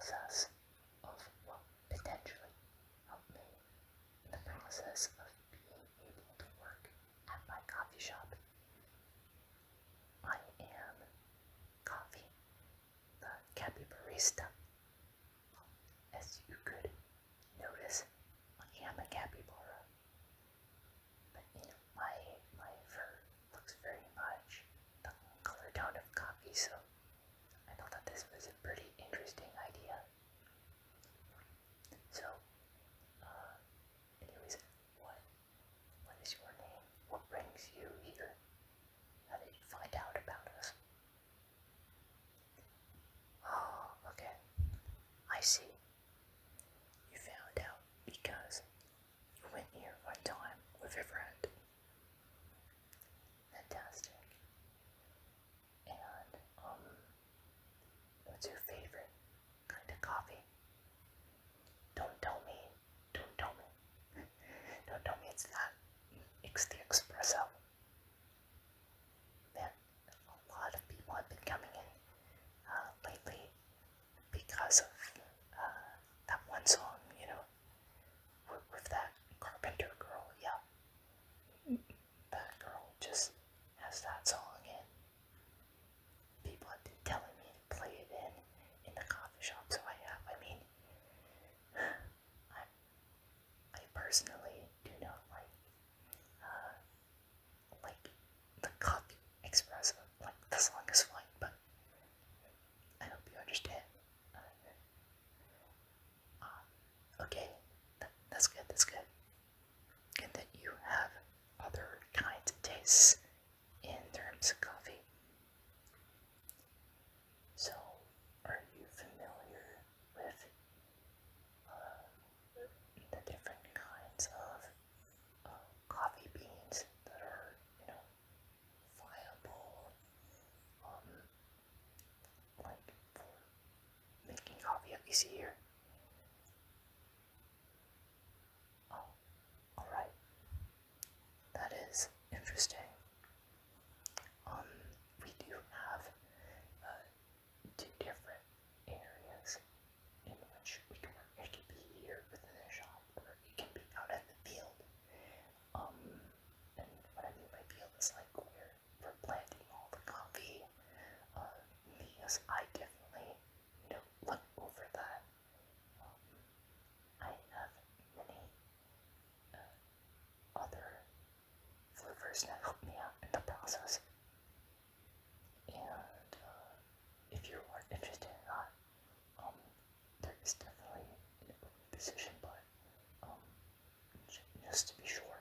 process of, well, potentially help me in the process of being able to work at my coffee shop. I am Coffee, the capybarista. As you could notice, I am a capybara. But my fur looks very much the color tone of coffee, so I thought that this was a pretty interesting idea. So, anyways, what is your name? What brings you here? How did you find out about us? Oh, okay. I see. You found out because you went here one time with a friend. Fantastic. And, what's your favorite kind of coffee? Don't tell me. Don't tell me. Don't tell me it's not. It's the espresso. Man, a lot of people have been coming in lately because of that one song, with that Carpenter girl. Yeah, that girl just has that song, and people have been telling me to play it in the coffee shop. So I have. I mean, I personally do not like the coffee espresso. Like, the song is fine, but I hope you understand. Okay, that's good. That's good. And that you have other kinds of tastes in terms of coffee. So, are you familiar with the different kinds of coffee beans that are, viable, like for making coffee, at least here? Oh, alright. That is interesting. We do have two different areas in which we can work. It can be here within the shop, or it can be out in the field. And what I mean by field is like where we're planting all the coffee. Because I definitely, look over that. I have many other flippers that help me out in the process. And if you are interested in that, there is definitely an open position, but just to be sure,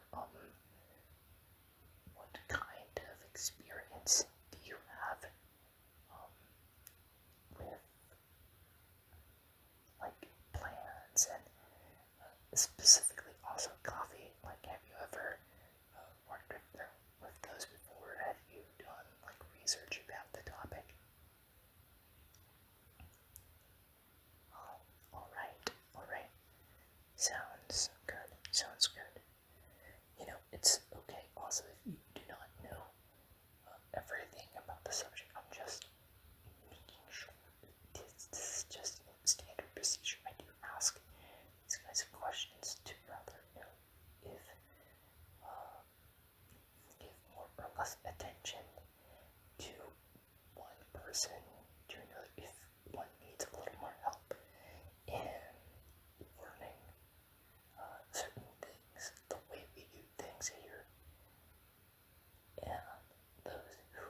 what kind of experience do you have with like plants and specifically also coffee? Like, have you ever worked with those before? Have you done like research about the topic? Alright. Sounds good. It's okay also if you do not know everything about the subject. I'm just making sure. This is just standard procedure. I do ask these kinds of questions to rather know if give more or less attention to one person to another, if one needs a little more help in learning certain things, the way we do things here. And those who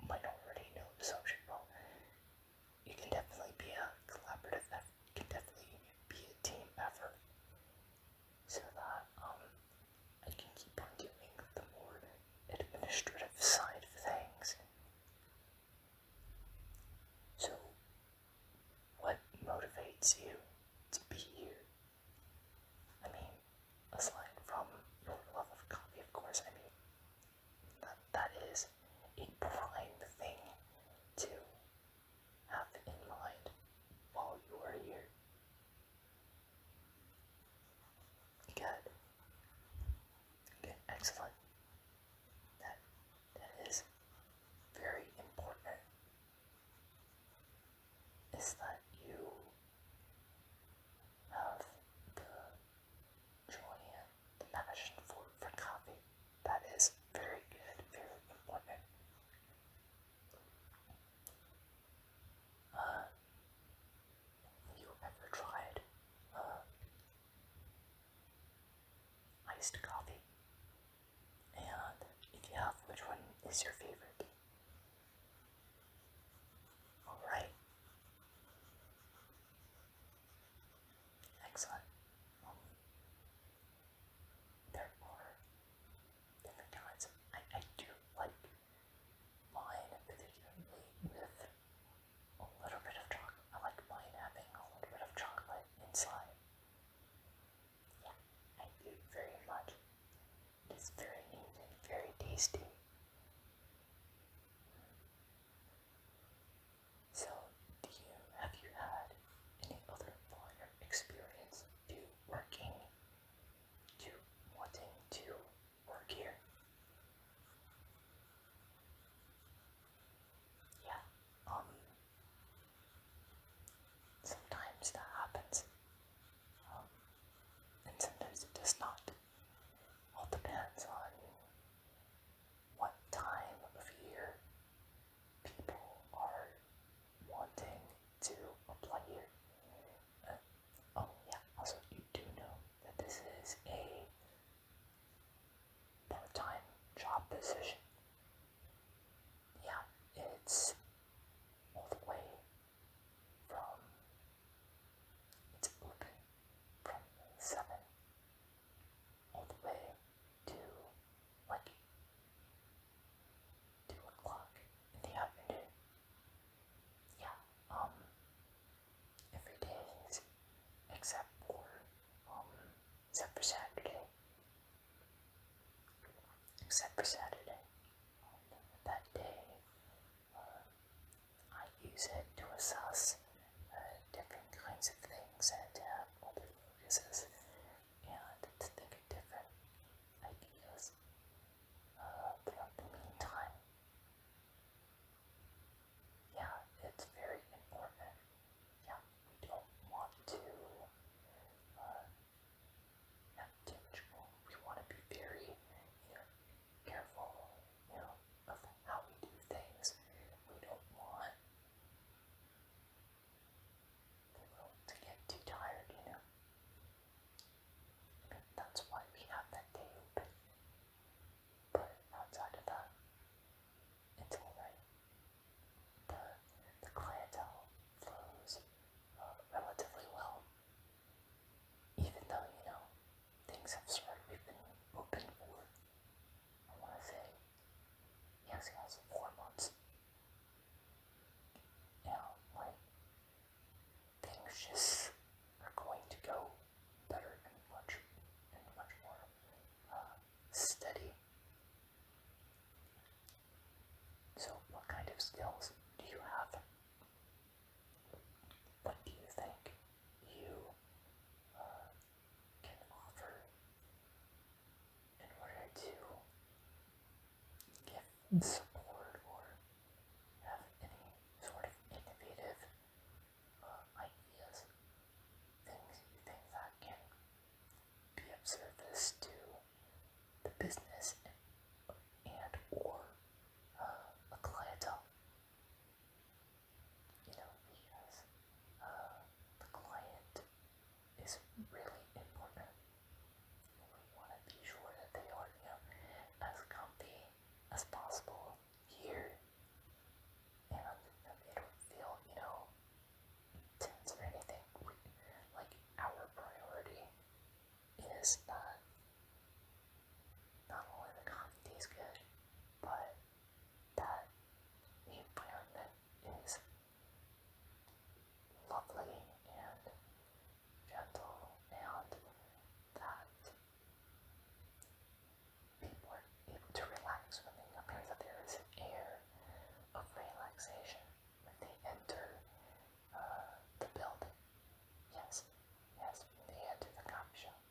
might already know the subject well, it can definitely be a collaborative effort. It can definitely be a team effort, so that I can keep on doing the more administrative side of things. So, what motivates you to be here? I mean, aside from your love of coffee, of course, I mean, that is a prime thing to have in mind while you are here. Good. Excellent. That is very important. Is that you iced coffee? And if you have, which one is your favorite? Alright. Excellent. There are different kinds. I do like mine, particularly with a little bit of chocolate. I like mine having a little bit of chocolate inside. Yeah, I do very much. It is very neat and very tasty. So, have you had any other prior experience to working, to wanting to work here? Yeah, sometimes that happens, and sometimes it does not. All depends on what time of year people are wanting to apply here. Oh yeah, also you do know that this is a part-time job position. Yeah, it's all the way from, it's open from 7 all the way to like 2 o'clock in the afternoon. Yeah, every day except for, except for Saturday. Except for Saturday. That day, I use it to assess different kinds of things and to have other focuses and to think of different ideas throughout the meantime. Yeah, it's very important. Yeah, we don't want to have too much. We want to be very, careful, of how we do things. We don't want people to get too tired. I mean, that's why we have that day open. But outside of that, it's alright. The clientele flows relatively well. Even though, things have started, we've been open for, I want to say, yes, 4 months. Like, things just are going to go better and much more steady. So, what kind of skills do you have? What do you think you can offer in order to give support or have any sort of innovative ideas, things you think that can be of service to the business and or a clientele? Because the client is really important. We want to be sure that they are, as comfy as possible here, and that they don't feel, tense or anything. Like, our priority is that not only the coffee tastes good, but that the environment is lovely and gentle, and that people are able to relax when they come here, that there is an air of relaxation when they enter the building. Yes, when they enter the coffee shop.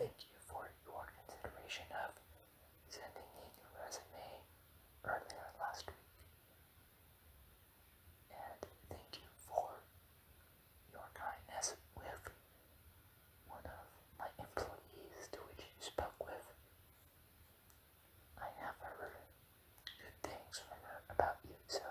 thank you for your consideration of sending in your resume earlier last week. And thank you for your kindness with one of my employees to which you spoke with. I have heard good things from her about you, so